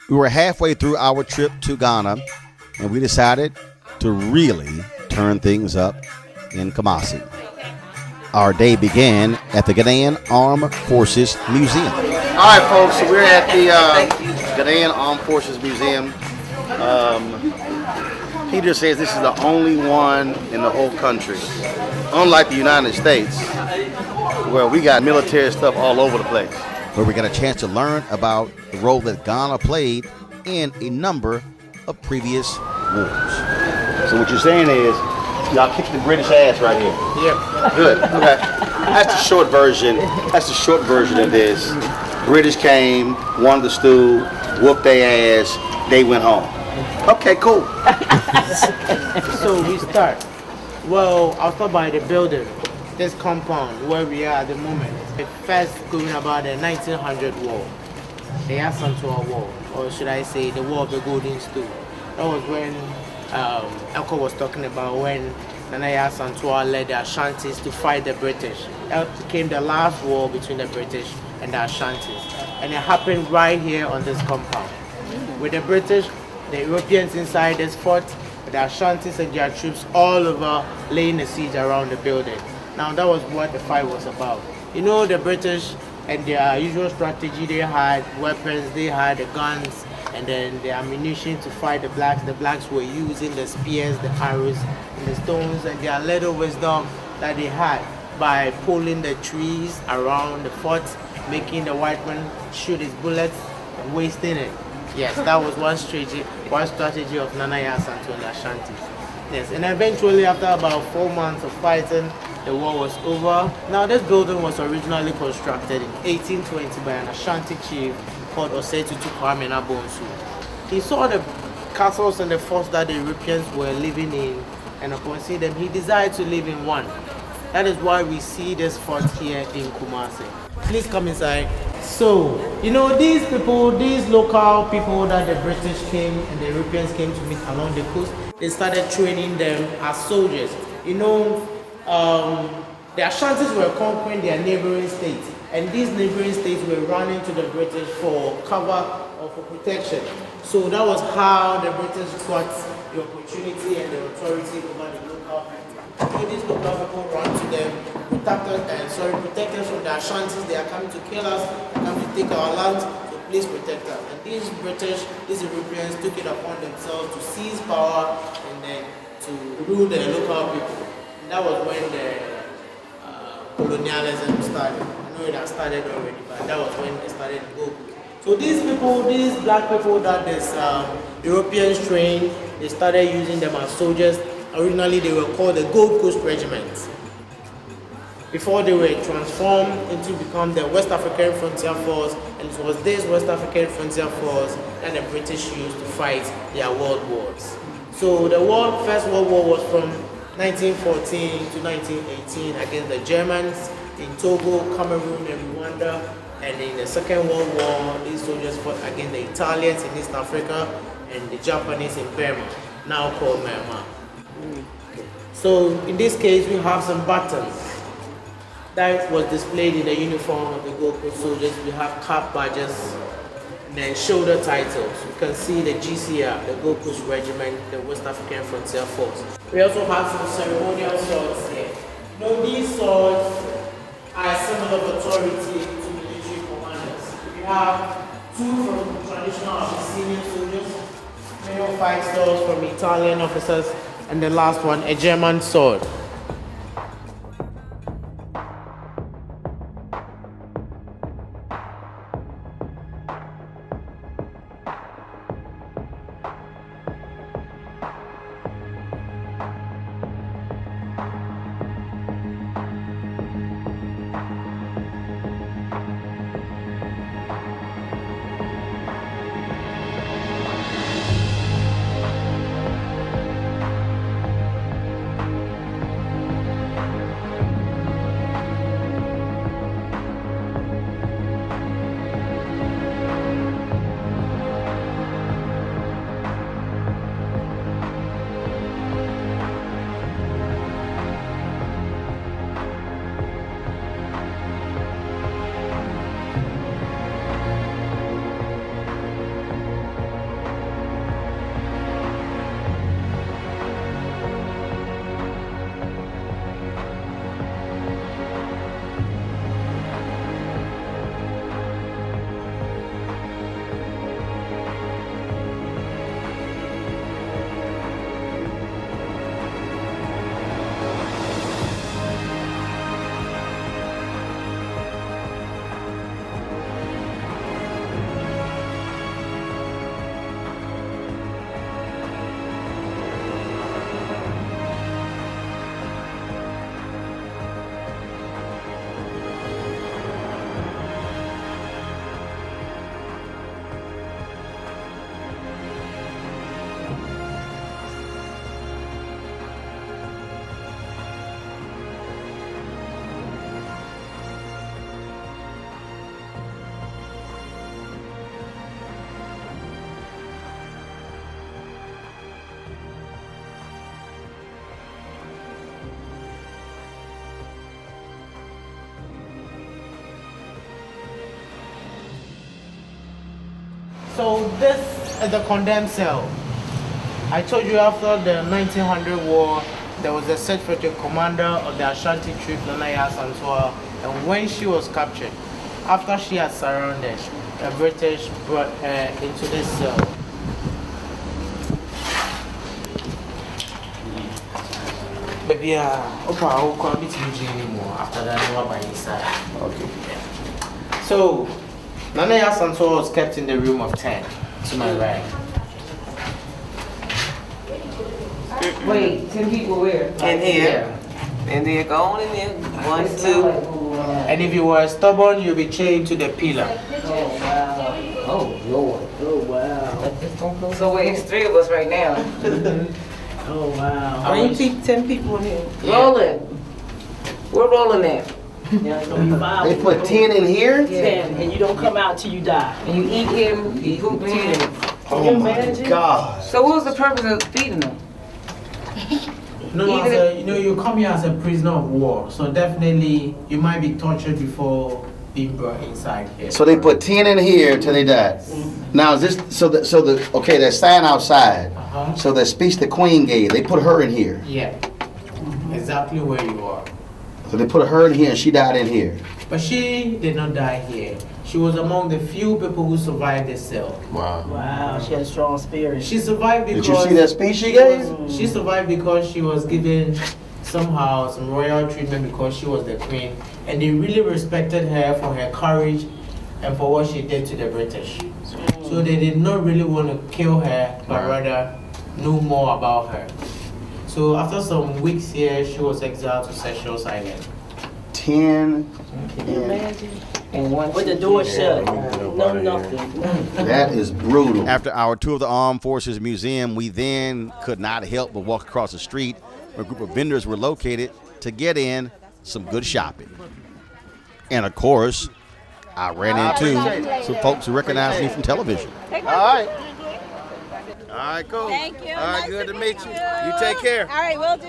We were halfway through our trip to Ghana, and we decided to really turn things up in Kumasi. Our day began at the Ghanaian Armed Forces Museum. All right, folks, so we're at the Ghanaian Armed Forces Museum. Peter says this is the only one in the whole country, unlike the United States, where we got military stuff all over the place. Where we got a chance to learn about the role that Ghana played in a number of previous wars. So what you're saying is, y'all kicked the British ass right here. Yep. Good. Okay. That's the short version. That's the short version of this. British came, won the stew, whooped their ass, they went home. Okay, cool. So we start. Well, I'll start by the building. This compound where we are at the moment. First going about the 1900 war. The Asantua War, or should I say the War of the Golden Stool. That was when Elko was talking about when Nana Asantua led the Ashantis to fight the British. That became the last war between the British and the Ashantis. And it happened right here on this compound. With the British, the Europeans inside this fort, the Ashantis and their troops all over laying a siege around the building. Now that was what the fight was about. You know, the British and their usual strategy, they had weapons, they had the guns, and then the ammunition to fight the blacks. The blacks were using the spears, the arrows, and the stones, and their little wisdom that they had by pulling the trees around the fort, making the white man shoot his bullets and wasting it. Yes, that was one strategy of Nana Asantua and the Ashantis. Yes, and eventually after about 4 months of fighting, the war was over. Now this building was originally constructed in 1820 by an Ashanti chief called Osetutu Kwame Nabonsu. He saw the castles and the forts that the Europeans were living in, and upon seeing them, he decided to live in one. That is why we see this fort here in Kumasi. Please come inside. So, you know, these people, these local people that the British came and the Europeans came to meet along the coast, they started training them as soldiers. You know, the Ashantis were conquering their neighboring states, and these neighboring states were running to the British for cover or for protection. So that was how the British got the opportunity and the authority over the local people. So these local people run to them, protect us from the Ashantis. They are coming to kill us, they are coming to take our land, so please protect us. And these British, these Europeans took it upon themselves to seize power and then to rule the local people. And that was when the colonialism started. I know it had started already, but that was when they started to go. So these people, these black people that this Europeans trained, they started using them as soldiers. Originally they were called the Gold Coast Regiment, before they were transformed into become the West African Frontier Force, and it was this West African Frontier Force that the British used to fight their world wars. So the First World War was from 1914 to 1918 against the Germans in Togo, Cameroon, and Rwanda. And in the Second World War, these soldiers fought against the Italians in East Africa and the Japanese in Burma, now called Myanmar. So in this case, we have some buttons that was displayed in the uniform of the Gold Coast soldiers. We have cap badges and then shoulder titles. You can see the GCR, the Gold Coast Regiment, the West African Frontier Force. We also have some ceremonial swords here. You know, these swords are a symbol of authority to military commanders. We have two from traditional Abyssinian soldiers, Pt.5 swords from Italian officers, and the last one, a German sword. So this is the condemned cell. I told you after the 1900 war, there was a search for the commander of the Ashanti troop, Nana Santua, and when she was captured, after she had surrendered, the British brought her into this cell. Baby, Opa, I will come to you anymore after that. By inside. Okay. So, Nana Santua was kept in the room of 10 to my right. Wait, 10 people where? In here. And then go on in there. 1, 2. And if you were stubborn, you'll be chained to the pillar. Oh, wow. Oh, Lord. Oh, wow. So wait, it's 3 of us right now. Oh, wow. How many people? 10 people in here. Yeah. Rolling. We're rolling at. Yeah, it's gonna be 5. They put 10 in here? 10, and you don't come out till you die. And you eat him, you hoop him. Oh my God. So what was the purpose of feeding them? No, you come here as a prisoner of war, so definitely you might be tortured before being brought inside here. So they put 10 in here until they died. Now is this okay? That sign outside. So the speech the Queen gave, they put her in here. Yeah, exactly where you are. So they put her in here and she died in here. But she did not die here. She was among the few people who survived the cell. Wow. Wow, she had a strong spirit. She survived because... Did you see that speech she gave? She survived because she was given somehow some royal treatment because she was the queen. And they really respected her for her courage and for what she did to the British. So they did not really want to kill her, but rather know more about her. So after some weeks here, she was exiled to Seychelles Island. 10. Can you imagine? And 1, With the door shut. No, nothing. That is brutal. After our tour of the Armed Forces Museum, we then could not help but walk across the street where a group of vendors were located to get in some good shopping. And of course, I ran into some folks who recognized me from television. All right. All right, cool. Thank you. All right, Nice good to to meet meet you. you. You take care. All right, will do.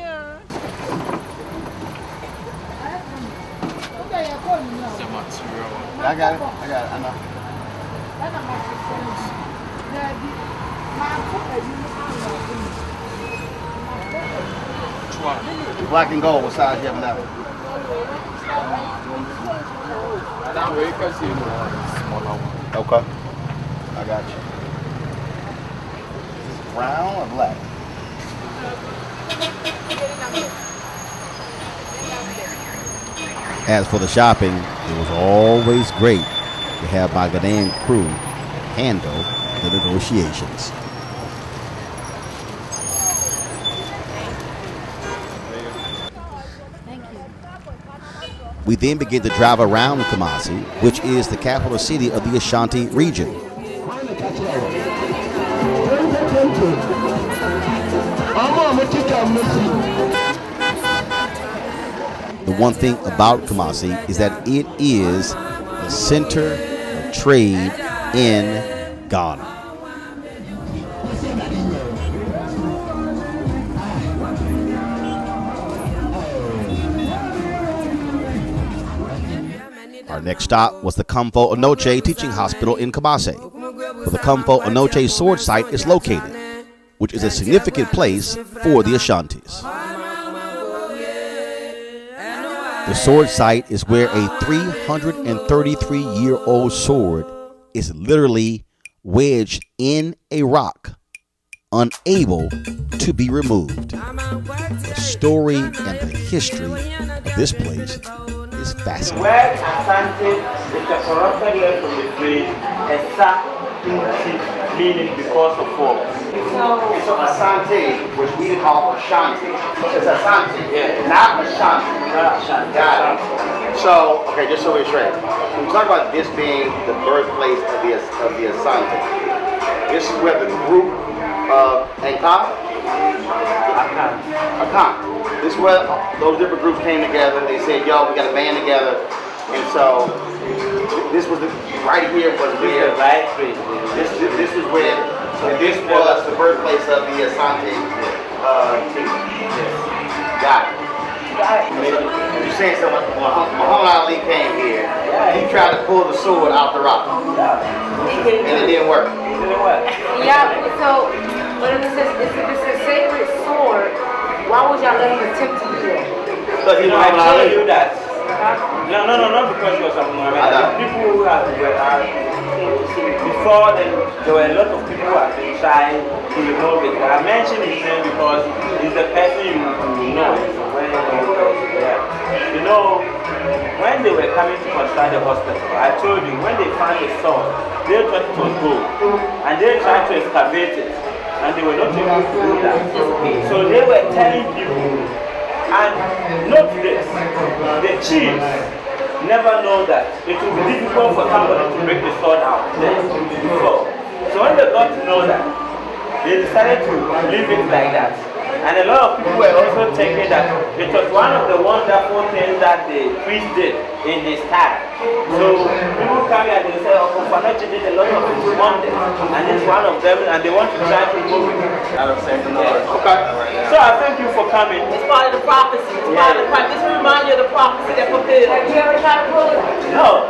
I got it. I know. Black and gold, what size you have that one? Okay. I got you. Is this brown or black? As for the shopping, it was always great to have my Ghanaian crew handle the negotiations. We then began to drive around Kumasi, which is the capital city of the Ashanti region. The one thing about Kumasi is that it is the center of trade in Ghana. Our next stop was the Kamfo Onoche Teaching Hospital in Kumasi, where the Kamfo Onoche sword site is located, which is a significant place for the Ashantis. The sword site is where a 333-year-old sword is literally wedged in a rock, unable to be removed. The story and the history of this place is fascinating. Where Asante is the corrupted land from the phrase Esa meaning because of fall. So Asante, which we call Ashanti. It's Asante, not Ashanti. Got it. So, okay, just so we're straight. When we talk about this being the birthplace of the Asante, this is where the group of Akan. This is where those different groups came together. They said, yo, we got a band together. And so, this was right here was where, this is where, this was the birthplace of the Asante team. Got it. And you saying something. When Muhammad Ali came here, he tried to pull the sword out the rock. And it didn't work. Yeah, so, but if it's a sacred sword, why would y'all let him attempt to do that? Because he I Muhammad told Ali. you that. No, not because he was a Muhammad. People who before then, there were a lot of people who have been trying to remove it. I mentioned his name because he's the person you know. You know, when they were coming to construct the hospital, I told you, when they found the sword, they thought it was gold. And they tried to excavate it. And they were not able to do that. So they were telling people, and note this, the chiefs never know that it will be difficult for somebody to break the sword out there before. So when they got to know that, they decided to leave it like that. And a lot of people were also thinking that it was one of the wonderful things that the priest did in his time. So people come here and they say, oh, Fanachi did a lot of wonders. And it's one of them, and they want to try to remove it. Okay. So I thank you for coming. It's part of the prophecy. It's part of the prophecy. This will remind you of the prophecy that fulfilled. Have you ever tried to pull it? No.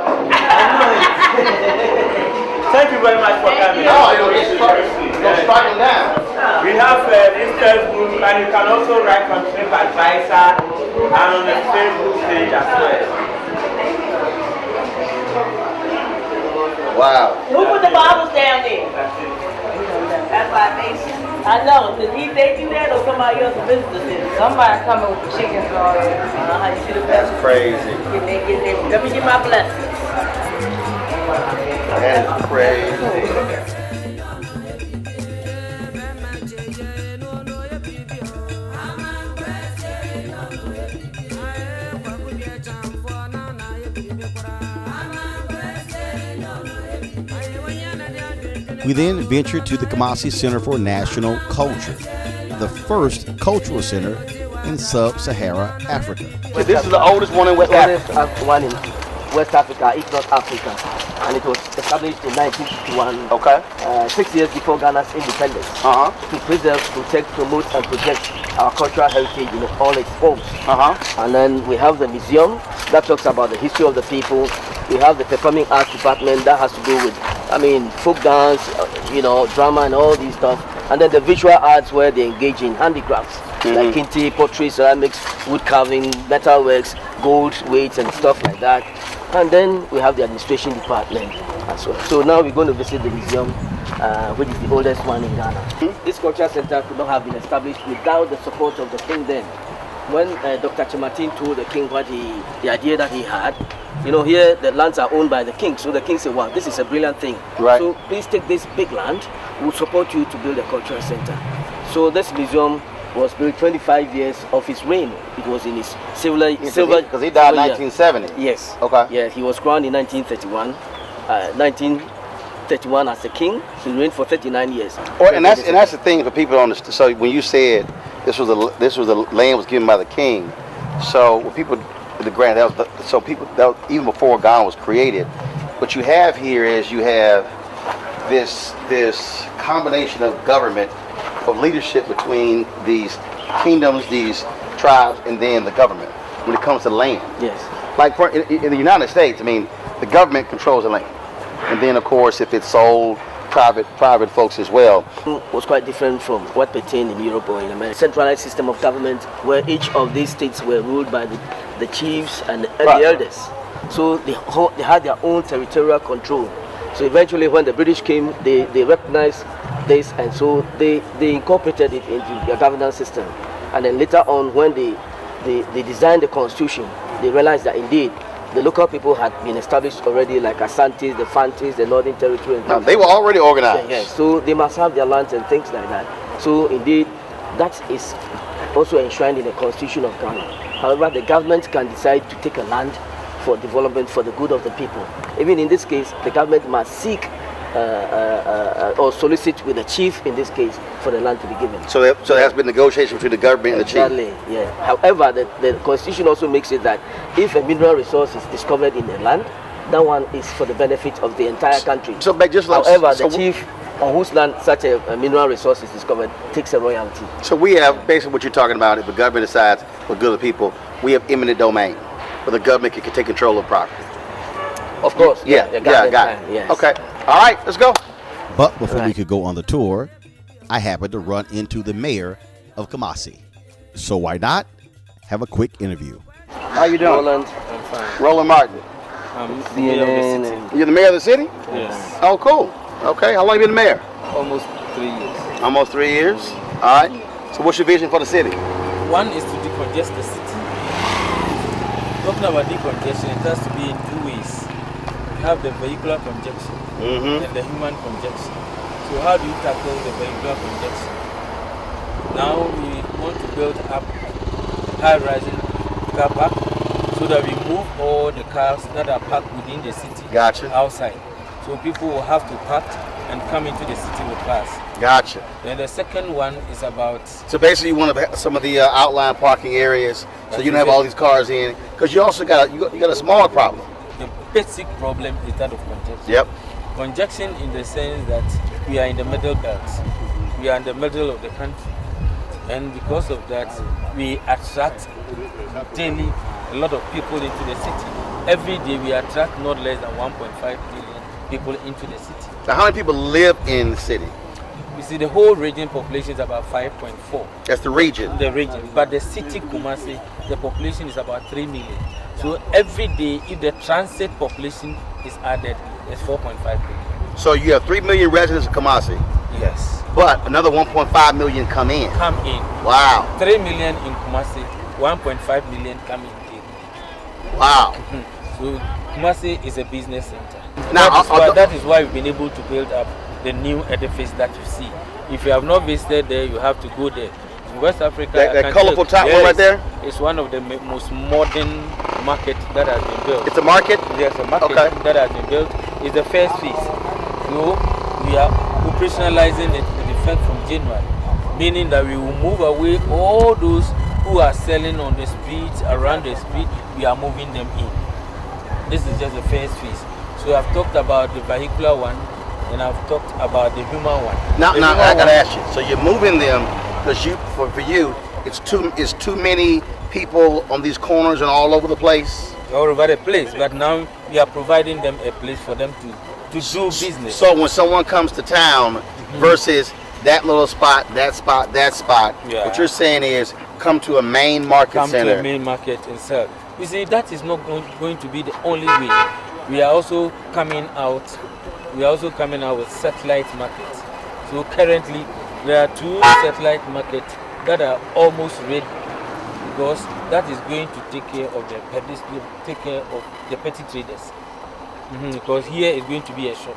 Thank you very much for coming. No, it's striking down. We have this Facebook, and you can also write on TripAdvisor and on the Facebook page as well. Wow. Who put the Bibles down there? That's my nation. I know. Did they do that or somebody else visited it? Somebody coming with the chicken sauce. You see the That's crazy. Let me get my blessings. That is crazy. We then ventured to the Kumasi Center for National Culture, the first cultural center in sub-Sahara Africa. This is the oldest one in West Africa. One in West Africa, if not Africa. And it was established in 1951. Okay. 6 years before Ghana's independence. To preserve, protect, promote, and protect our cultural heritage in all its forms. And then we have the museum that talks about the history of the people. We have the performing arts department that has to do with, folk dance, drama and all these stuff. And then the visual arts where they engage in handicrafts, like kinte, pottery, ceramics, wood carving, metalworks, gold weights and stuff like that. And then we have the administration department as well. So now we're going to visit the museum, which is the oldest one in Ghana. This cultural center could not have been established without the support of the king then. When Dr. Chimatin told the king the idea that he had, here the lands are owned by the king. So the king said, wow, this is a brilliant thing. Right. So please take this big land, we'll support you to build a cultural center. So this museum was built 25 years of his reign. It was in his silver. Because he died in 1970. Yes. Okay. Yeah, he was crowned in 1931. 1931 as a king. He reigned for 39 years. And that's the thing for people to understand. So when you said this was the land was given by the king, so when people the grant even before Ghana was created, what you have here is you have this combination of government, of leadership between these kingdoms, these tribes, and then the government when it comes to land. Yes. Like in the United States, the government controls the land, and then of course if it's sold, private folks as well. Was quite different from what pertained in Europe or in America. Centralized system of government where each of these states were ruled by the chiefs and the elders. So they had their own territorial control. So eventually when the British came, they recognized this, and so they incorporated it into their governance system. And then later on when they designed the constitution, they realized that indeed the local people had been established already, like Asantes, the Fantis, the Northern Territory. And they were already organized. Yes, so they must have their lands and things like that. So indeed, that is also enshrined in the Constitution of Ghana. However, the government can decide to take a land for development for the good of the people. Even in this case, the government must seek or solicit with the chief in this case for the land to be given. So there has been negotiation between the government and the chief. Exactly, yeah. However, the constitution also makes it that if a mineral resource is discovered in the land, that one is for the benefit of the entire country. So, however, the chief on whose land such a mineral resource is discovered takes a royalty. So we have basically what you're talking about. If the government decides for good of the people, we have eminent domain. where the government can take control of property. Of course. Yeah, the got garden it. plan, yes. Okay. All right, let's go. But before we Right. could go on the tour, I happened to run into the mayor of Kumasi. So why not have a quick interview? How you doing? Roland, I'm fine. Roland Martin. I'm the mayor of the CNN, city. and You're the mayor of the city? Yes. Oh, cool. Okay. How long you been the mayor? Almost 3 years. Almost 3 years. All right. So what's your vision for the city? One is to decongest the city. Talking about decongestion, it has to be in two ways. You have the vehicular congestion Mm-hmm. and the human congestion. So how do you tackle the vehicular congestion? Now we want to build up high-rising car park so that we move all the cars that are parked within the city Gotcha. outside. So people will have to park and come into the city with cars. Gotcha. Then the second one is about So basically, you want to have some of the outlying parking areas, so you don't have all these cars in. Because you also got a smaller problem. the basic problem is that of congestion. Yep. Congestion in the sense that we are in the middle belt. We are in the middle of the country. And because of that, we attract daily a lot of people into the city. Every day we attract not less than 1.5 million people into the city. Now, how many people live in the city? You see, the whole region population is about 5.4. That's the region. The region, but the city Kumasi, the population is about 3 million. So every day, if the transit population is added, it's 4.5 million. So you have 3 million residents of Kumasi, Yes. but another 1.5 million come in. Come in. Wow. 3 million in Kumasi, 1.5 million come in daily. Wow. So Kumasi is a business center. Now, That is why we've been able to build up the new edifice that you see. If you have not visited there, you have to go there. In West Africa, That I can colorful tell- top one right there? It's one of the most modern market that has been built. It's a market? There's a market Okay. that has been built. It's the first phase. So we are operationalizing it with effect from January, meaning that we will move away all those who are selling on the streets, around the street. We are moving them in. This is just the first phase. So I've talked about the vehicular one, and I've talked about the human one. Now, The now human I gotta one- ask you. So you're moving them because for you, it's too many people on these corners and all over the place. all over the place, but now we are providing them a place for them to do business. So when someone comes to town versus that little spot, that spot, that spot, Yeah. what you're saying is come to a main market come center. to a main market and sell. You see, that is not going to be the only way. We are also coming out. We are also coming out with satellite markets. So currently, there are 2 satellite markets that are almost ready, because that is going to take care of the petty traders. Because here is going to be a shop.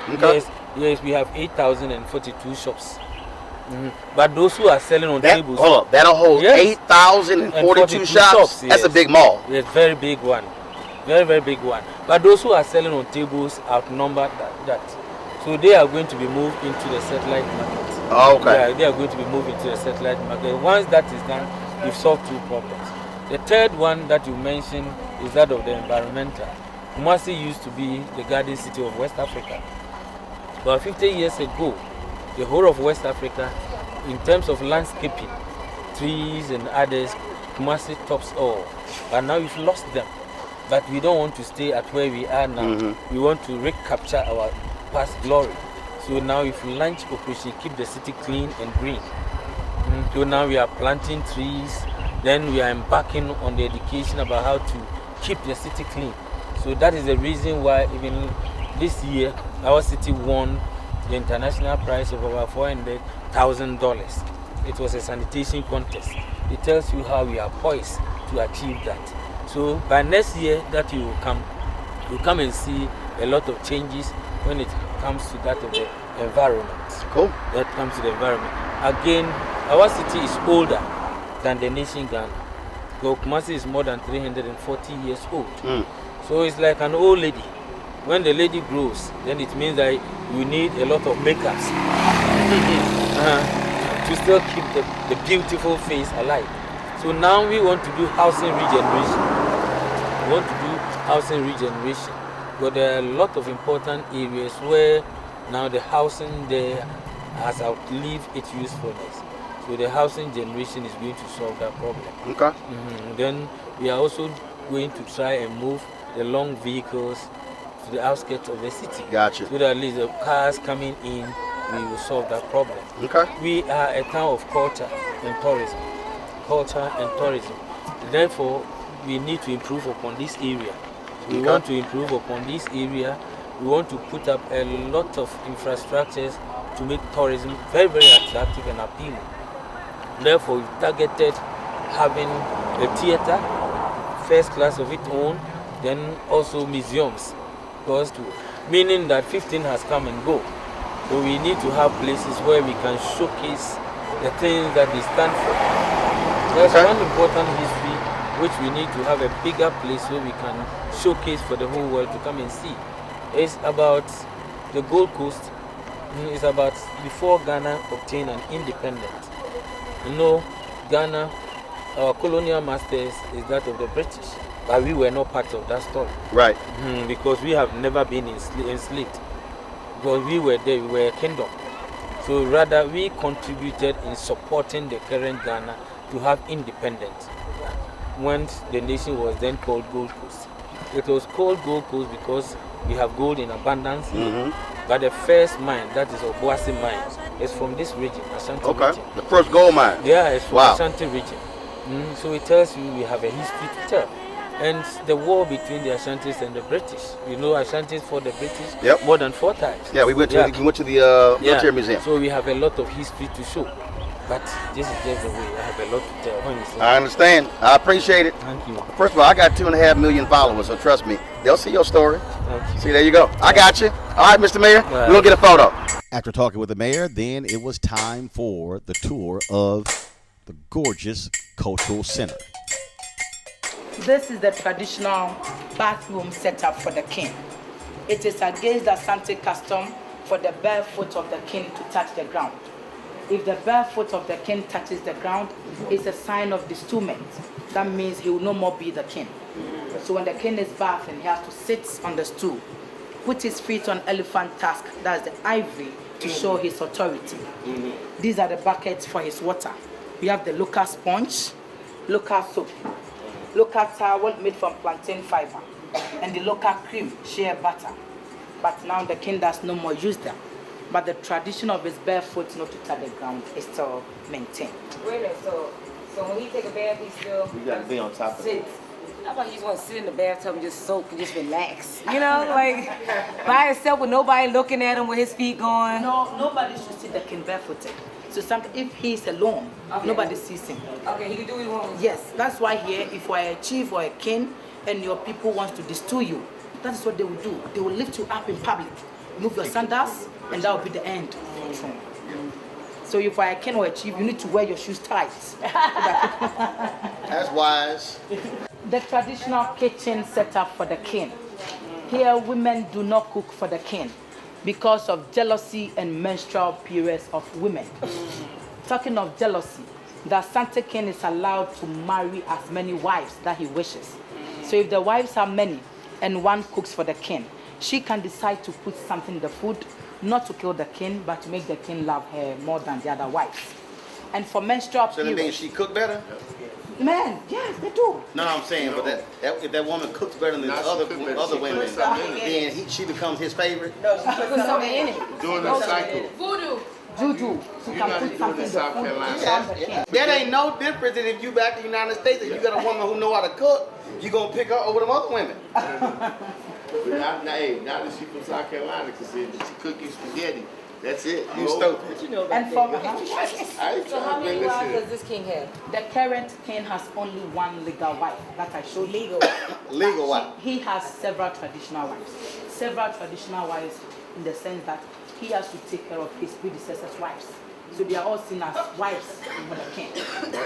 Okay. Yes, we have 8,042 shops. But those who are selling on That, tables, hold up, that'll hold Yes. 8,042 shops. That's a yes. big mall. It's very big one. Very, very big one. But those who are selling on tables outnumber that. So they are going to be moved into the satellite market. Oh, okay. Yeah, they are going to be moved into the satellite market. Once that is done, we've solved 2 problems. The third one that you mentioned is that of the environmental. Kumasi used to be the garden city of West Africa. But 50 years ago, the whole of West Africa, in terms of landscaping, trees and others, Kumasi tops all. But now we've lost them. But we don't want to stay at where we are now. We want to recapture our past glory. So now if we launch operation, keep the city clean and green. So now we are planting trees. Then we are embarking on the education about how to keep the city clean. So that is the reason why even this year our city won the international prize of over $400,000. It was a sanitation contest. It tells you how we are poised to achieve that. So by next year that you will come and see a lot of changes when it comes to that of the environment. Cool. That comes to the environment. Again, our city is older than the nation Ghana. Kumasi is more than 340 years old. So it's like an old lady. When the lady grows, then it means that you need a lot of makeups to still keep the beautiful face alive. So now we want to do housing regeneration. We want to do housing regeneration. But there are a lot of important areas where now the housing there has outlived its usefulness. So the housing generation is going to solve that problem. Okay. Then we are also going to try and move the long vehicles to the outskirts of the city. Gotcha. So that at least the cars coming in, we will solve that problem. Okay. We are a town of culture and tourism. Culture and tourism. Therefore, we need to improve upon this area. We want to improve upon this area. We want to put up a lot of infrastructures to make tourism very, very attractive and appealing. Therefore, we've targeted having a theater, first class of its own, then also museums. Because meaning that 15 has come and go. So we need to have places where we can showcase the things that they stand for. There's one important history which we need to have a bigger place where we can showcase for the whole world to come and see. It's about the Gold Coast. It's about before Ghana obtained an independence. You know, Ghana, our colonial masters is that of the British, but we were not part of that story. Right. Because we have never been enslaved. Because we were there, we were a kingdom. So rather, we contributed in supporting the current Ghana to have independence. When the nation was then called Gold Coast. It was called Gold Coast because we have gold in abundance. But the first mine, that is Obuasi mine, is from this region, Ashanti region. The first gold mine. Yeah, it's from Ashanti region. So it tells you we have a history to tell. And the war between the Ashantis and the British. You know, Ashantis fought the British more than 4 times. Yeah, we went to the military museum. So we have a lot of history to show. But this is just the way. I have a lot to tell. When you say I understand. I appreciate it. Thank you. First of all, I got 2.5 million followers, so trust me, they'll see your story. Thank you. See, there you go. I got you. All right, Mr. Mayor, we're going to get a photo. After talking with the mayor, then it was time for the tour of the gorgeous cultural center. This is the traditional bathroom setup for the king. It is against the Asante custom for the bare foot of the king to touch the ground. If the bare foot of the king touches the ground, it's a sign of bestowment. That means he will no more be the king. So when the king is bathing, he has to sit on the stool, put his feet on elephant tusk, that's the ivory, to show his authority. These are the buckets for his water. We have the local sponge, local soap, local towel made from plantain fiber, and the local cream, shea butter. But now the king does no more use them. But the tradition of his barefoot not to touch the ground is still maintained. Wait a minute, so when he take a bath, he still You got to be on top of it. I thought you just want to sit in the bathtub and just soak and just relax. You know, like by himself with nobody looking at him with his feet going. No, nobody should see the king barefooted. So if he's alone, nobody sees him. Okay, he can do what he wants. Yes, that's why here, if you are a chief or a king and your people want to distill you, that is what they will do. They will lift you up in public, move your sandals, and that will be the end of your throne. So if you are a king or a chief, you need to wear your shoes tight. That's wise. The traditional kitchen setup for the king. Here, women do not cook for the king because of jealousy and menstrual periods of women. Talking of jealousy, the Asante king is allowed to marry as many wives that he wishes. So if the wives are many and one cooks for the king, she can decide to put something in the food, not to kill the king, but to make the king love her more than the other wives. And for menstrual So that means she cook better? Men, yes, they do. No, I'm saying, but if that woman cooks better than the other women, then she becomes his favorite? No, she put something in it. Doing the cycle. Voodoo. Juju. She can put something in the food. That ain't no different than if you back to the United States and you got a woman who know how to cook, you gonna pick her over them other women. Not that she from South Carolina, because she cooking spaghetti. That's it. You stupid. You know And about for that. So how many wives does this king have? the current king has only one legal wife that I showed you. Legal. Legal wife. He has several traditional wives. Several traditional wives in the sense that he has to take care of his predecessors' wives. So they are all seen as wives for the king.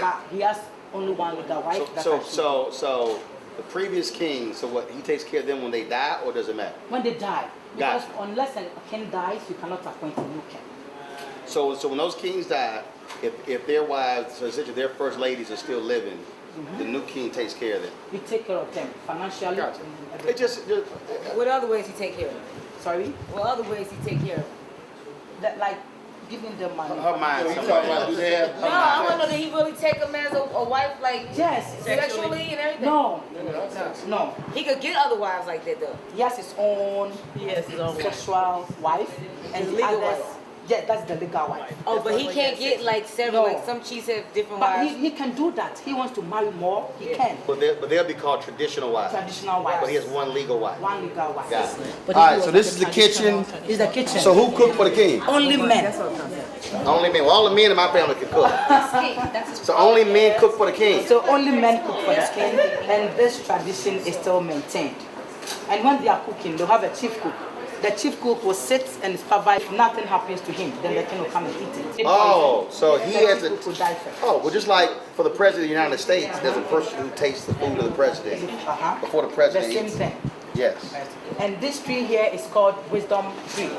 But he has only one legal wife. So the previous king, so what, he takes care of them when they die, or does it matter? When they die. Because Gotcha. unless a king dies, you cannot appoint a new king. So when those kings die, if their wives, so essentially their first ladies are still living, the new king takes care of them. You take care of them financially. Gotcha. and It everything. What other ways he take care of them? Sorry? What other ways he take care of them? That, like giving them money. Her mind. You talking about do they have? No, I want to know that he really take him as a wife, like Yes, sexually and everything. No. He could get other wives like that though. He has his own sexual wife and His the legal others. wife. Yeah, that's the legal wife. Oh, but he can't get like several. No. Like some chiefs have different But wives. he can do that. He wants to marry more. He can. But they'll be called traditional wives. Traditional wives. But he has one legal wife. One legal wife. Got it. But All if right, he so was this like is a the kitchen. traditional- It's the kitchen. So who cooked for the king? Only men. Only men. Well, all the men in my family can cook. So only men cook for the king. So only men cook for the king, and this tradition is still maintained. And when they are cooking, they'll have a chief cook. The chief cook will sit and supervise. If nothing happens to him, then the king will come and eat it. Oh, so he The has chief to. cook will die first. Oh, well, just like for the president of the United States, there's a person who tastes the food of the president before the The president same eats. thing. Yes. And this tree here is called wisdom tree.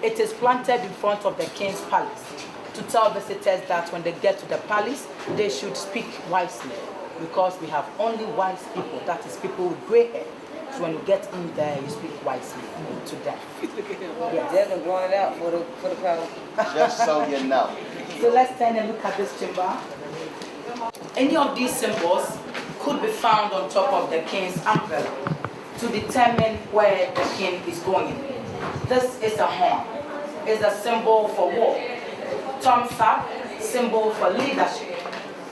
It is planted in front of the king's palace to tell visitors that when they get to the palace, they should speak wisely, because we have only wise people, that is people with gray hair. So when you get in there, you speak wisely to them. They're gonna draw it out for the crowd. Just so you know. So let's turn and look at this chamber. Any of these symbols could be found on top of the king's umbrella to determine where the king is going. This is a horn. It's a symbol for war. Thumbs up, symbol for leadership.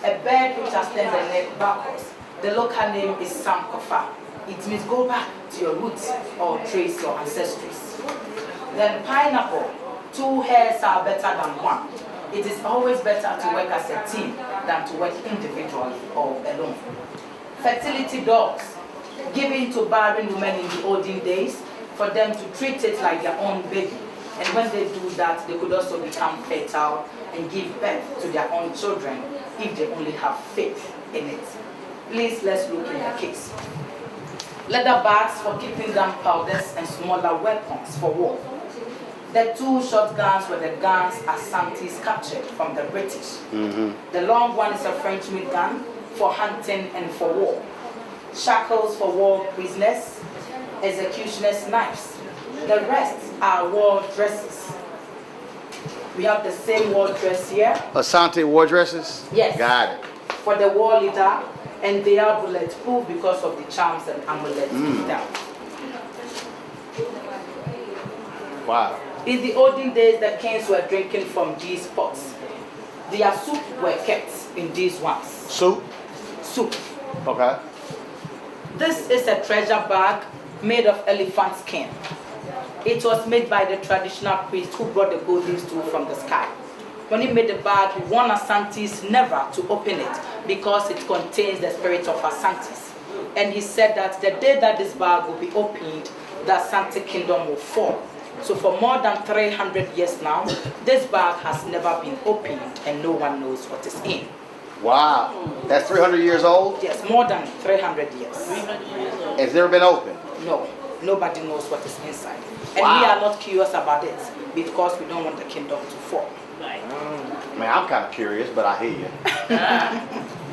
A bird which has turned the neck backwards. The local name is Sankofa. It means go back to your roots or trace your ancestries. Then pineapple. 2 hairs are better than 1. It is always better to work as a team than to work individually or alone. Fertility dogs, given to barren women in the olden days for them to treat it like their own baby. And when they do that, they could also become fertile and give birth to their own children if they only have faith in it. Please, let's look in the case. Leather bags for keeping gunpowders and smaller weapons for war. The 2 shotguns were the guns Ashantis captured from the British. The long one is a French made gun for hunting and for war. Shackles for war prisoners, executioner's knives. The rest are war dresses. We have the same war dress here. Asante war dresses? Yes. Got it. For the war leader, and they are bulletproof because of the charms and amulets in them. Wow. In the olden days, the kings were drinking from these pots. Their soup were kept in these ones. Soup? Soup. Okay. This is a treasure bag made of elephant skin. It was made by the traditional priest who brought the golden stool from the sky. When he made the bag, he warned Asantis never to open it because it contains the spirit of Asantis. And he said that the day that this bag will be opened, the Asante kingdom will fall. So for more than 300 years now, this bag has never been opened and no one knows what is in. Wow. That's 300 years old? Yes, more than 300 years. It's never been opened? No, nobody knows what is inside. And Wow. we are not curious about it because we don't want the kingdom to fall. Man, I'm kind of curious, but I hear you.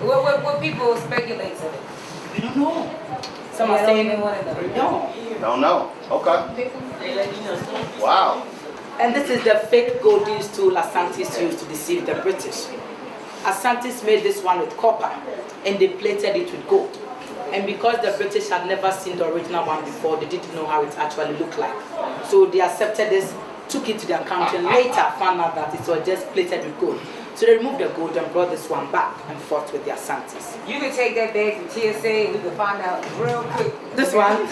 What people speculate on it? We don't know. Some are don't saying even want to know. no. Don't know. Okay. Wow. And this is the fake golden stool Asantis used to deceive the British. Asantis made this one with copper and they plated it with gold. And because the British had never seen the original one before, they didn't know how it actually looked like. So they accepted this, took it to their country, and later found out that it was just plated with gold. So they removed the gold and brought this one back and fought with the Asantis. You can take that back to TSA and we can find out real quick. This one?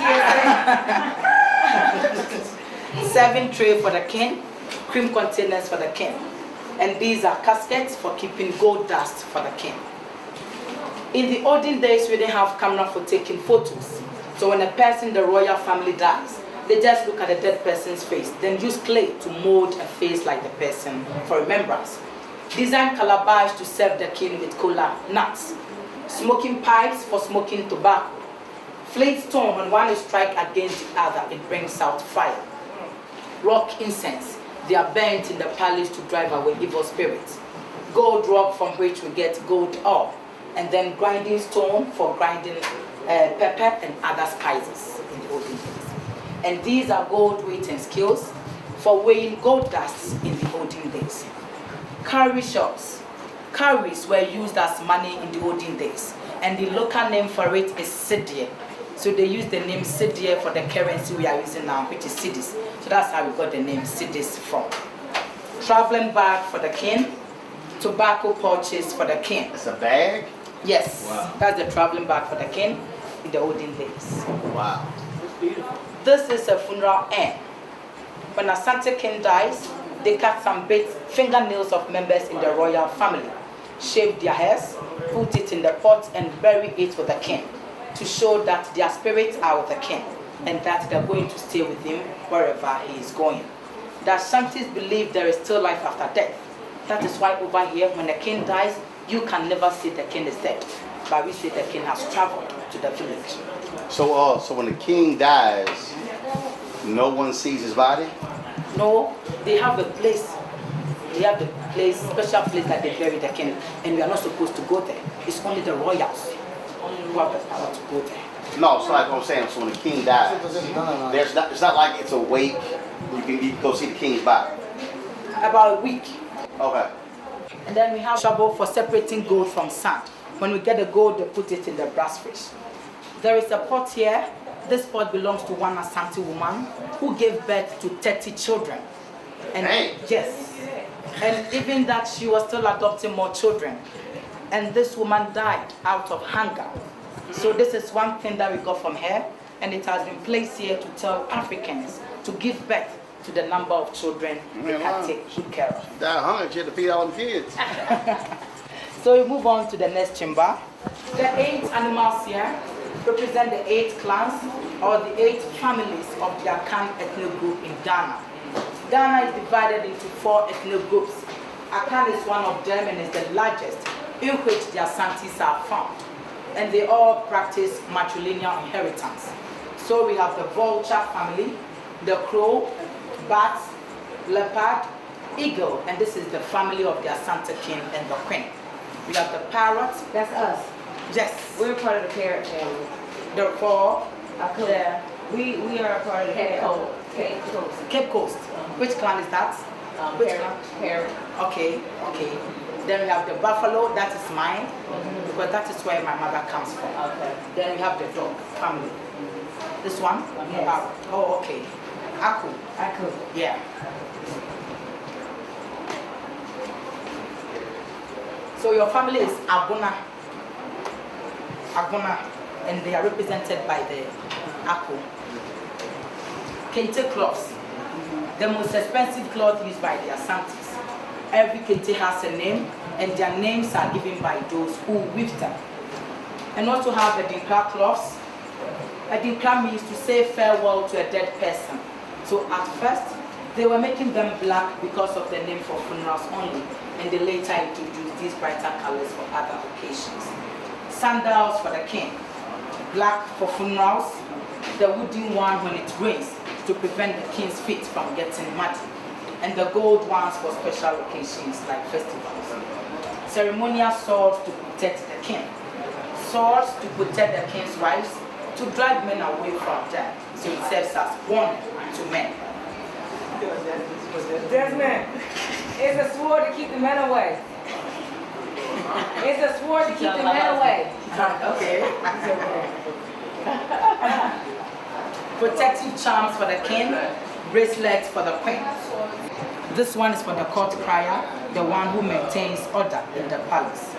Serving tray for the king, cream containers for the king. And these are caskets for keeping gold dust for the king. In the olden days, we didn't have camera for taking photos. So when a person in the royal family dies, they just look at the dead person's face, then use clay to mold a face like the person for remembrance. Design calabash to serve the king with cola nuts. Smoking pipes for smoking tobacco. Flint stone, when one is strike against the other, it brings out fire. Rock incense, they are burnt in the palace to drive away evil spirits. Gold rock from which we get gold ore. And then grinding stone for grinding pepper and other spices in the olden days. And these are gold weight and scales. for weighing gold dust in the olden days. Cowrie shops. Cowries were used as money in the olden days, and the local name for it is cedie. So they use the name cedie for the currency we are using now, which is cedis. So that's how we got the name cedis from. Traveling bag for the king. Tobacco pouches for the king. It's a bag? Yes, wow. That's the traveling bag for the king in the olden days. Wow. It's beautiful. This is a funeral urn. When a Asante king dies, they cut some bit fingernails of members in the royal family, shave their hairs, put it in the pot and bury it with the king to show that their spirits are with the king and that they're going to stay with him wherever he is going. The Ashantis believe there is still life after death. That is why over here, when the king dies, you can never say the king is dead, but we say the king has traveled to the village. So, so when the king dies, no one sees his body? No, they have a place. They have the place, special place that they bury the king, and we are not supposed to go there. It's only the royals who have the power to go there. No, so like what I'm saying, so when the king dies, it's not like it's a wake, you can go see the king's body. About a week. Okay. And then we have shovel for separating gold from sand. When we get the gold, they put it in the brass fish. There is a pot here. This pot belongs to one Asante woman who gave birth to 30 children. And yes, and even that she was still adopting more children. And this woman died out of hunger. So this is one thing that we got from her, and it has been placed here to tell Africans to give birth to the number of children they can take good care of. That hungry, she had to feed all the kids. So we move on to the next chamber. The 8 animals here represent the 8 clans or the 8 families of the Akan ethnic group in Ghana. Ghana is divided into 4 ethnic groups. Akan is one of them and is the largest, in which the Asantis are found. And they all practice matrilineal inheritance. So we have the vulture family, the crow, bat, leopard, eagle, and this is the family of the Asante king and the queen. We have the parrot. That's us. Yes. We're part of the parrot family. The four. We are a part of the Cape Coast. Cape Coast. Which clan is that? Which Parrot. Okay. Then we have the buffalo. That is mine, because that is where my mother comes from. Okay. Then we have the dog family. This one? Yes. Oh, okay. Aku. Yeah. So your family is Abuna, and they are represented by the Aku. Kente cloths, the most expensive cloth used by the Asantis. Every kente has a name, and their names are given by those who weave them. And also have the Dinkra cloths. A Dinkra means to say farewell to a dead person. So at first, they were making them black because of the name for funerals only, and they later introduced these brighter colors for other occasions. Sandals for the king, black for funerals, the wooden one when it rains to prevent the king's feet from getting muddy, and the gold ones for special occasions like festivals. Ceremonial swords to protect the king, swords to protect the king's wives, to drive men away from them, so it serves as warning to men. Desmond, it's a sword to keep the men away. It's a sword to keep the men away. Okay. Protective charms for the king, bracelets for the queen. This one is for the court crier, the one who maintains order in the palace.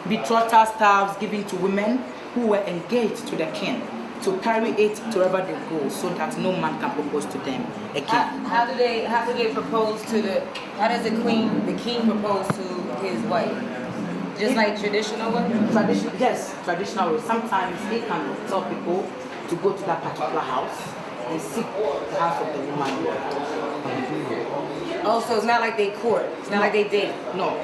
Betrothal staffs given to women who were engaged to the king, to carry it to wherever they go, so that no man can propose to them again. How do they propose to how does the king propose to his wife? Just like traditional way? Yes, traditional way. Sometimes he can tell people to go to that particular house and seek the house of the woman. Oh, so it's not like they court. It's not like they date. No.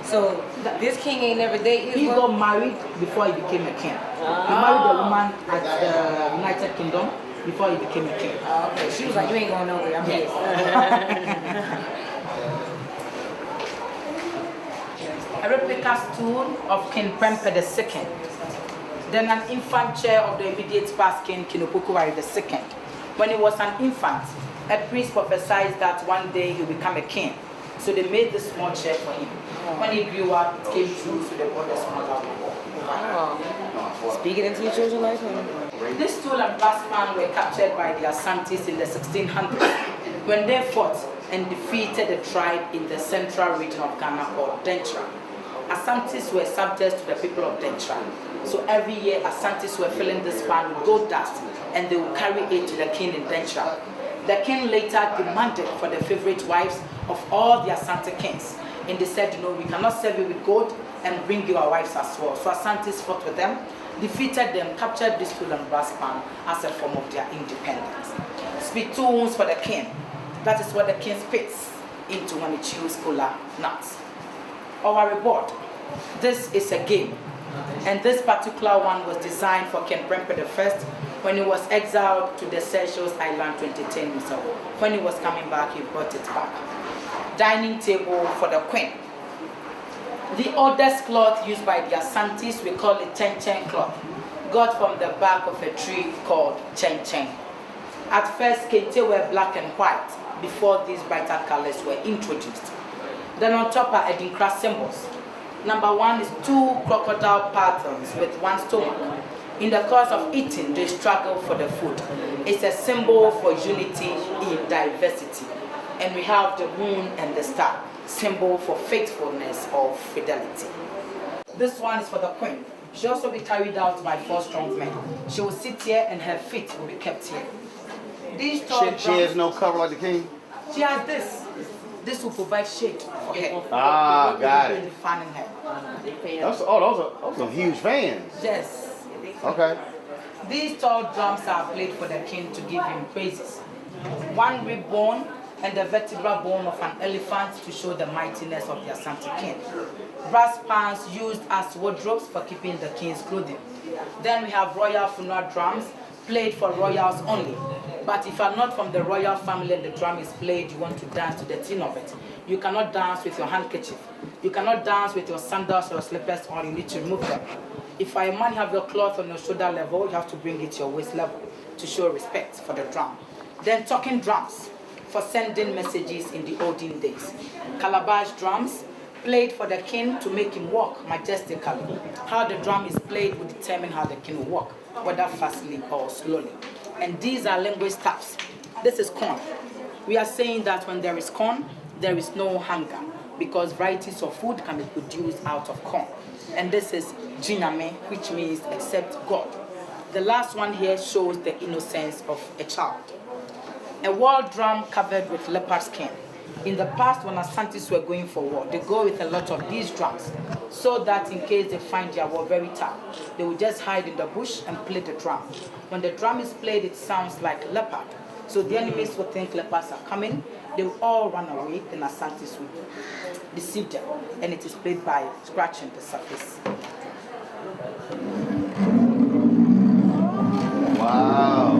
So this king ain't never dated his He wife? got married before he became a king. He married a woman at the United Kingdom before he became a king. Okay, she was like, you ain't going nowhere, I'm here. A replica stool of King Prempeh II. Then an infant chair of the immediate past king, King Opokuwari II. When he was an infant, A priest prophesied that one day he'll become a king. So they made this small chair for him. When he grew up, it came true, so they brought a smaller one. Speaking into your children's life. These stool and brass pan were captured by the Asantes in the 1600s when they fought and defeated a tribe in the central region of Ghana called Dentra. Asantes were subjects to the people of Dentra. So every year, Asantes were filling this pan with gold dust and they would carry it to the king in Dentra. The king later demanded for the favorite wives of all the Asante kings. And they said, you know, we cannot serve you with gold and bring you our wives as well. So Asantes fought with them, defeated them, captured this stool and brass pan as a form of their independence. Spittoons for the king. That is what the king spits into when he chews cola nuts. Our reward. This is a game. And this particular one was designed for King Pt.5 when he was exiled to the Seychelles Island 2010. So when he was coming back, he brought it back. Dining table for the queen. The oldest cloth used by the Asantes, we call it chen chen cloth, got from the bark of a tree called chen chen. At first, kente were black and white before these brighter colors were introduced. Then on top are Edinkra symbols. Number one is 2 crocodile patterns with 1 stomach. In the course of eating, they struggle for the food. It's a symbol for unity in diversity. And we have the moon and the star, symbol for faithfulness or fidelity. This one is for the queen. She also be carried out by 4 strong men. She will sit here and her feet will be kept here. These she has no cover like the king? She has this. This will provide shade for her. Ah, got it. Fan in her. Those are some huge fans. Yes. Okay. These tall drums are played for the king to give him praises. 1 rib bone and the vertebral bone of an elephant to show the mightiness of the Asante king. Brass pans used as wardrobes for keeping the king's clothing. Then we have royal funeral drums played for royals only. But if you are not from the royal family and the drum is played, you want to dance to the tune of it. You cannot dance with your handkerchief. You cannot dance with your sandals or slippers, or you need to remove them. If a man have your cloth on your shoulder level, you have to bring it to your waist level to show respect for the drum. Then talking drums for sending messages in the olden days. Calabash drums played for the king to make him walk majestically. How the drum is played will determine how the king will walk, whether fastly or slowly. And these are language staffs. This is corn. We are saying that when there is corn, there is no hunger, because varieties of food can be produced out of corn. And this is jiname, which means accept God. The last one here shows the innocence of a child. A war drum covered with leopard skin. In the past, when Asantes were going for war, they go with a lot of these drums, so that in case they find their war very tough, they will just hide in the bush and play the drum. When the drum is played, it sounds like leopard. So the enemies will think leopards are coming, they will all run away, and Asantes will deceive them. And it is played by scratching the surface. Wow.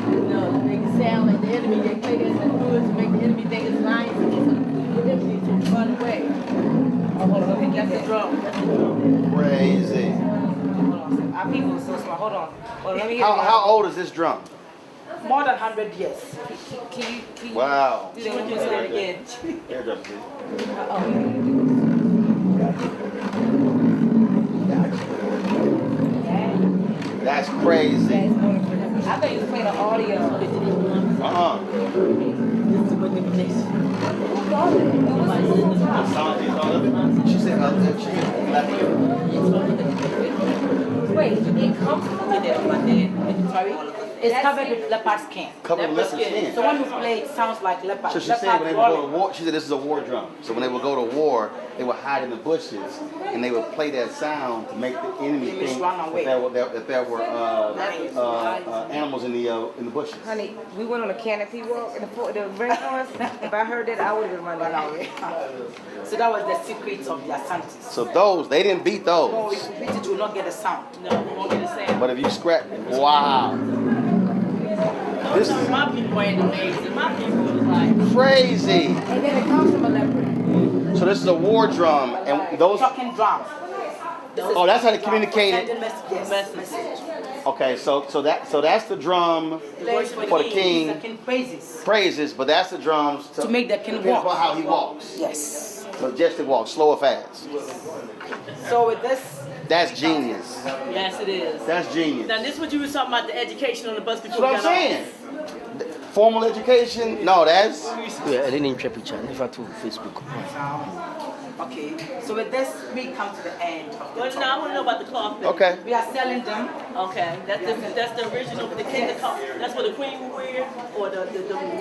No, to make it sound like the enemy. They play this and do it to make the enemy think it's lying. So the enemy to run away. Oh, hold on, okay, that's the drum. Crazy. Our people are so smart. Hold on. Hold on, let me get How old is this drum? More than 100 years. Can you Wow. do that one more time again? That's crazy. I thought you was playing the audio. She said, Wait, it comes from the Sorry? It's covered with leopard skin. Covered with leopard skin. So when you play, it sounds like leopard. So she said when they would go to war, she said this is a war drum. So when they would go to war, they would hide in the bushes and they would play that sound to make the enemy think that there were animals in the bushes. Honey, we went on a canopy walk in the rainforest. If I heard that, I would have been running away. So that was the secret of the Asantes. So those, they didn't beat those. No, if you beat it, you will not get a sound. No, we won't get a sound. But if you scratch, wow. This is My people ain't amazing. My people was like crazy. And then it comes from a leopard. So this is a war drum, and those Talking drums. Oh, that's how they communicate Sending it. message. Okay, so that's the drum for the king. The king praises. Praises, but that's the drums To make the king depends walk. on how he walks. Yes. Majestic walk, slow or fast. So with this, That's genius. Yes, it is. That's genius. Now, this is what you were talking about, the education on the bus That's before what we I'm got saying. Formal education? No, that's. Yeah, I didn't interpret picture. Never to Facebook. okay. So with this, we come to the end of the Well, talk. now I want to know about the cloth bag. Okay. We are selling them. Okay, that's the original, the king of cloth. That's what the queen will wear, or the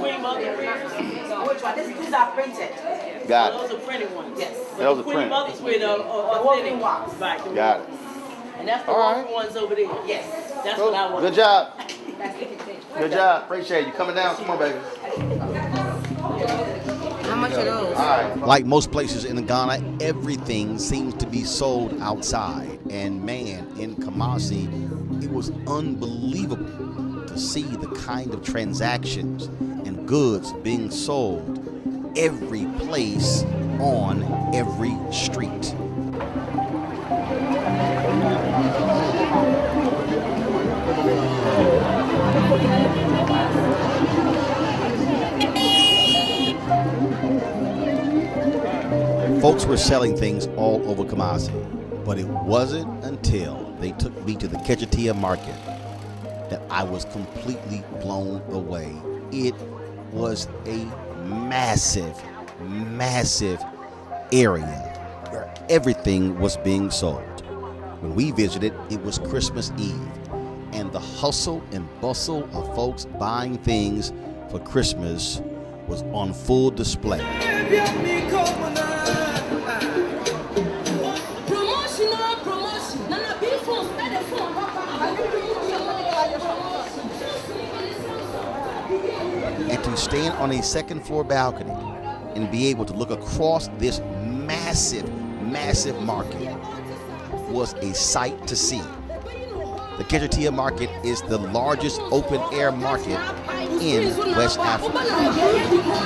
queen mother wears. Which one? These are printed. Got Those it. are printed ones. Yes. But Those the are queen printed. mothers wear the woven ones. Right. the Got woven it. ones. And that's the All woven right. ones over there. Yes. That's Cool. what I want. Good job. Good job. Appreciate you coming down. Come on, baby. How much are those? All right. Like most places in Ghana, everything seems to be sold outside. And man, in Kumasi, it was unbelievable to see the kind of transactions and goods being sold every place on every street. Folks were selling things all over Kumasi, but it wasn't until they took me to the Kechatia market that I was completely blown away. It was a massive, massive area where everything was being sold. When we visited, it was Christmas Eve, and the hustle and bustle of folks buying things for Christmas was on full display. And to stand on a second floor balcony and be able to look across this massive, massive market was a sight to see. The Kechatia market is the largest open air market in West Africa.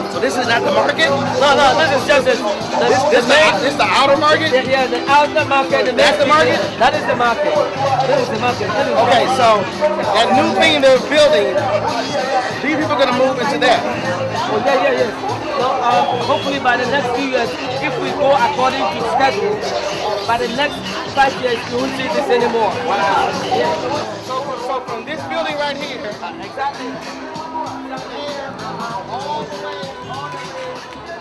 So this is not the market? No, this is just This the outer market? Yeah, the outer market. That's the market? That is the market. This is the market. Okay, so that new thing they're building, these people are gonna move into that. Oh, yeah. So hopefully by the next few years, if we go according to schedule, by the next 5 years, you won't see this anymore. Wow. Yeah. So from this building right here, Exactly.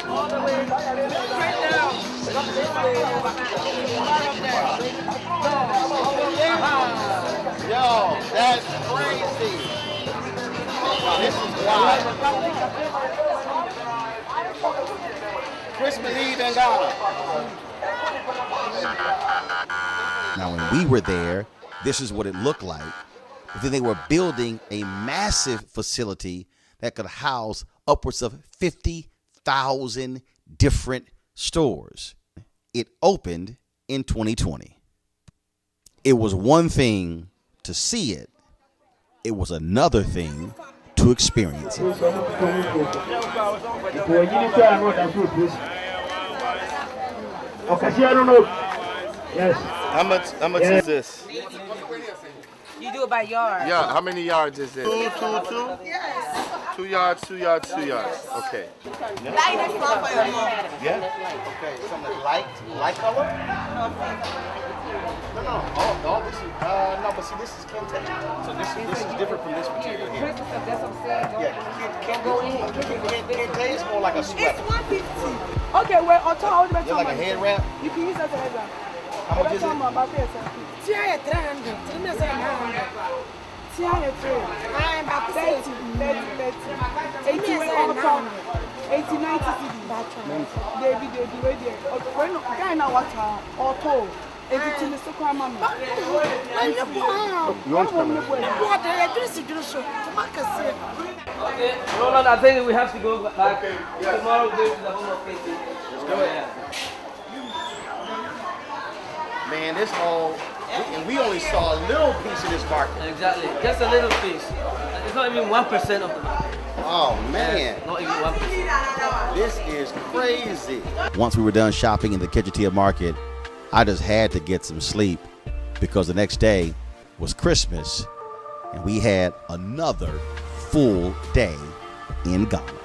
All the way straight down. Not this way. yo, that's crazy. This is wild. Christmas Eve in Ghana. Now, when we were there, this is what it looked like. But then they were building a massive facility that could house upwards of 50,000 different stores. It opened in 2020. It was one thing to see it. It was another thing to experience it. Okay, I don't know. Yes. How much is this? You do it by yard. Yeah, how many yards is this? Two? Yes. 2 yards, 2 yards, 2 yards. Okay. Light and fluff for your mom. Yeah? Okay, something light color? No. Oh, this is, no, but see, this is Kente. So this is different from this material here. That's what I'm saying. Yeah, Kente is more like a sweater. It's 150. Okay, well, on top, It's like a head wrap. you can use that as a head wrap. How much is it? About this. Tia 300. 300. Tia 3. I'm about to 30, say. 80 all top. 80, 90 cedi. David, wait there. When guy now what auto. Eti me so kwa mama. You want to come in? Okay, Roland, I think we have to go back. Tomorrow we go to the home of faith. Let's go. Man, this whole, and we only saw a little piece of this market. Exactly, just a little piece. It's not even 1% of the market. Oh man, Not even 1%. this is crazy. Once we were done shopping in the Kejitia market, I just had to get some sleep because the next day was Christmas and we had another full day in Ghana.